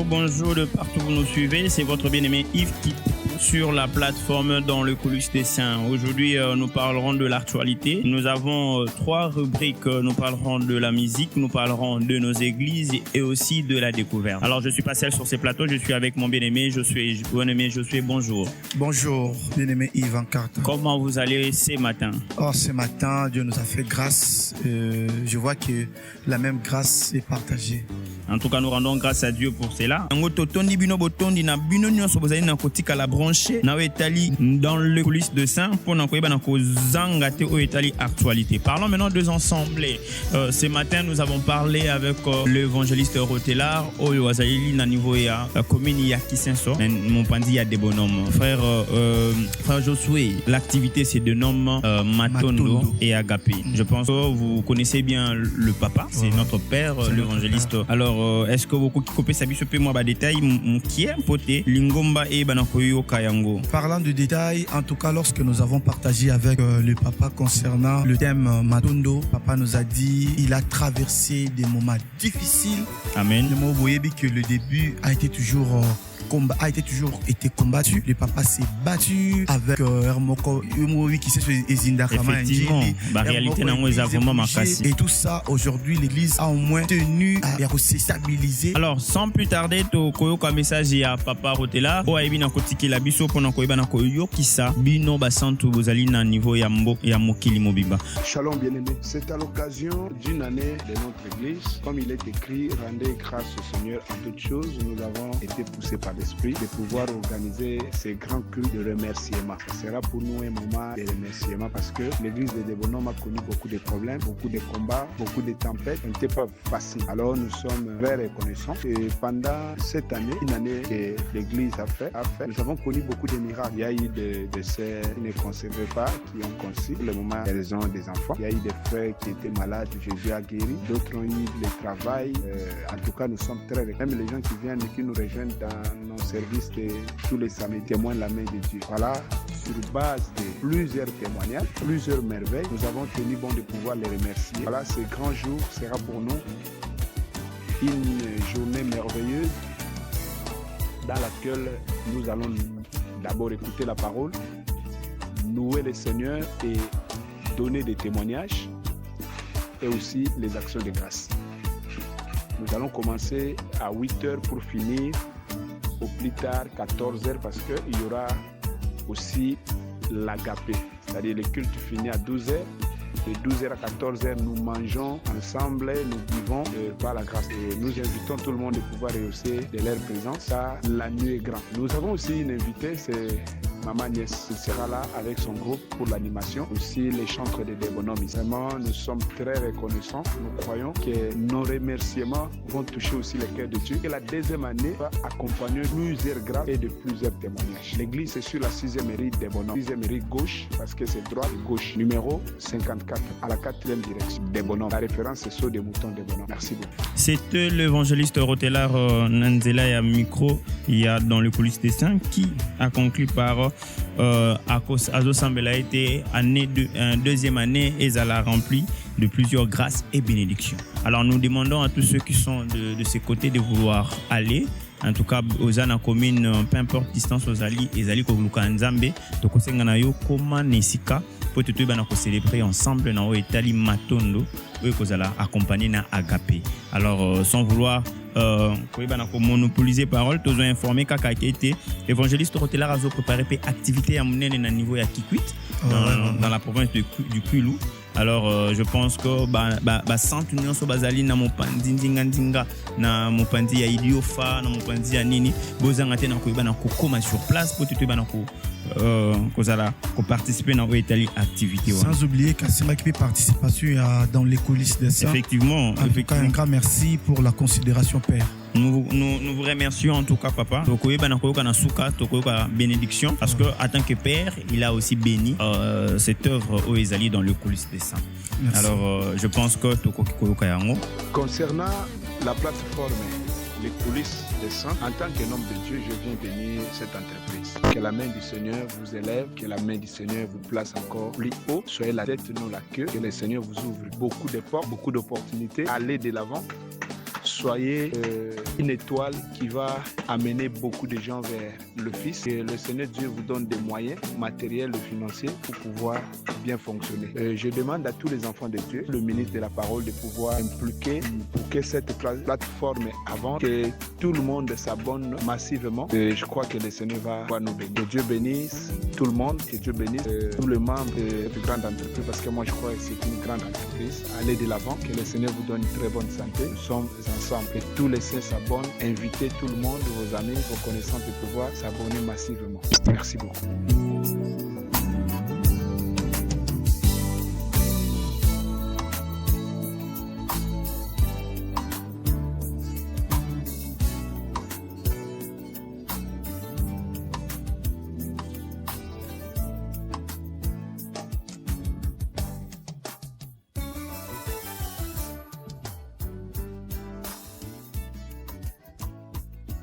bonjour de partout où vous nous suivez. C'est votre bien-aimé Yves qui sur la plateforme dans le coulisses des saints. Aujourd'hui, nous parlerons de l'actualité. Nous avons trois rubriques. Nous parlerons de la musique, nous parlerons de nos églises et aussi de la découverte. Alors, je suis pas seul sur ces plateaux. Je suis avec mon bien-aimé Josué. Bonjour. Bonjour, bien-aimé Yves Ancarte. Comment vous allez ce matin? Ce matin, Dieu nous a fait grâce. Je vois que la même grâce est partagée. En tout cas, nous rendons grâce à Dieu pour cela. Dans le coulisses de Saint pour actualité. Parlons maintenant des ensemblés. Ce matin, nous avons parlé avec l'évangéliste Rotelar au niveau ya commune ya Kisenso. Mon pandi ya des bonhommes. Frère Josué, l'activité c'est de noms Matondo et Agapé. Je pense que vous connaissez bien le papa, c'est notre père, l'évangéliste. Alors, est-ce que vous coupez sa biche moi bas détail qui est poté lingomba et banakoyo kayango. Parlant de détails, en tout cas, lorsque nous avons partagé avec le papa concernant le thème Matondo, papa nous a dit il a traversé des moments difficiles. Amen. Le mot voyez que le début a été toujours été combattu. Le papa s'est battu avec Hermoko qui s'est sur Ezindakama. Effectivement, la réalité n'a vraiment marqué. Et tout ça, aujourd'hui, l'église a au moins tenu à se stabiliser. Alors, sans plus tarder, to koyoka message ya papa Rotela, o aibi na kotiki la biso pona koyeba na koyokisa bino basantu bozali na niveau ya mokili mobimba. Shalom bien-aimé. C'est à l'occasion d'une année de notre église. Comme il est écrit, rendez grâce au Seigneur en toutes choses. Nous avons été poussés par l'Esprit de pouvoir organiser ces grands cultes de remerciement. Ce sera pour nous un moment de remerciement parce que l'église de Débonhomme a connu beaucoup de problèmes, beaucoup de combats, beaucoup de tempêtes. Ce n'était pas facile. Alors nous sommes très reconnaissants. Et pendant cette année, une année que l'église a fait, nous avons connu beaucoup de miracles. Il y a eu des sœurs qui ne concevaient pas, qui ont conçu pour le moment elles ont des enfants. Il y a eu des frères qui étaient malades, Jésus a guéri. D'autres ont eu le travail. En tout cas, nous sommes très reconnaissants. Même les gens qui viennent et qui nous rejoignent dans nos services de tous les samedis témoignent la main de Dieu. Voilà, sur base de plusieurs témoignages, plusieurs merveilles, nous avons tenu bon de pouvoir les remercier. Voilà, ce grand jour sera pour nous une journée merveilleuse dans laquelle nous allons d'abord écouter la parole, louer le Seigneur et donner des témoignages et aussi les actions de grâce. Nous allons commencer à 8h pour finir au plus tard 14h parce qu'il y aura aussi l'agapé, c'est-à-dire le culte finit à 12h. De 12h à 14h, nous mangeons ensemble, nous vivons par la grâce. Et nous invitons tout le monde de pouvoir rehausser de leur présence. Ça, la nuit est grande. Nous avons aussi une invitée, c'est Maman Niès. Elle sera là avec son groupe pour l'animation. Aussi les chantres de Débonhomme. Vraiment, nous sommes très reconnaissants. Nous croyons que nos remerciements vont toucher aussi le cœur de Dieu. Et la deuxième année va accompagner plusieurs grâces et de plusieurs témoignages. L'église est sur la 6e rue Débonhomme. 6e rue gauche, parce que c'est droite gauche. Numéro 54 à la 4e direction Débonhomme. La référence c'est Saut des moutons Débonhomme. Merci beaucoup. C'était l'évangéliste Rotelar Nanzela et à micro, il y a dans le coulisses des saints qui a conclu par Azo Sambela a été deuxième année et ça l'a rempli de plusieurs grâces et bénédictions. Alors nous demandons à tous ceux qui sont de ces côtés de vouloir aller. En tout cas, aux ana commune, peu importe distance aux ali, ezali ko luka nzambe, to kosenga na yo koma nesika, pour te tuba na ko célébrer ensemble na o etali Matondo, ou ko zala accompagner na Agapé. Alors sans vouloir monopoliser parole, tous ont informé kaka été évangéliste Rotelar azo préparé pe activité à monene na niveau ya Kikwit dans la province du Kwilu. Alors je pense que centre union so bazali na mopandi ndinga na mopandi ya Idiofa na mopandi ya nini bozanga te na koyeba na kokoma sur place pour te bana ko participer dans l'état activité. Sans oublier Kassima qui participation dans les coulisses de ça. Effectivement. En tout cas, un grand merci pour la considération, Père. Nous vous remercions en tout cas, papa. Bénédiction, parce que en tant que père, il a aussi béni cette œuvre au Ezali dans le coulisses des saints. Alors, je pense que concernant la plateforme les coulisses des saints, en tant qu'homme de Dieu, je viens bénir cette entreprise. Que la main du Seigneur vous élève, que la main du Seigneur vous place encore plus haut. Soyez la tête, non la queue. Que le Seigneur vous ouvre beaucoup de portes, beaucoup d'opportunités. Allez de l'avant. soyez une étoile qui va amener beaucoup de gens vers le Fils. Et le Seigneur Dieu vous donne des moyens matériels et financiers pour pouvoir bien fonctionner. Je demande à tous les enfants de Dieu, le ministre de la parole, de pouvoir impliquer pour que cette plateforme avance, que tout le monde s'abonne massivement. Je crois que le Seigneur va nous bénir. Que Dieu bénisse tout le monde, que Dieu bénisse tous les membres de cette grande entreprise, parce que moi je crois que c'est une grande entreprise. Allez de l'avant, que le Seigneur vous donne une très bonne santé. Nous sommes ensemble. Que tous les saints s'abonnent. Invitez tout le monde, vos amis, vos connaissances, de pouvoir s'abonner massivement. Merci beaucoup.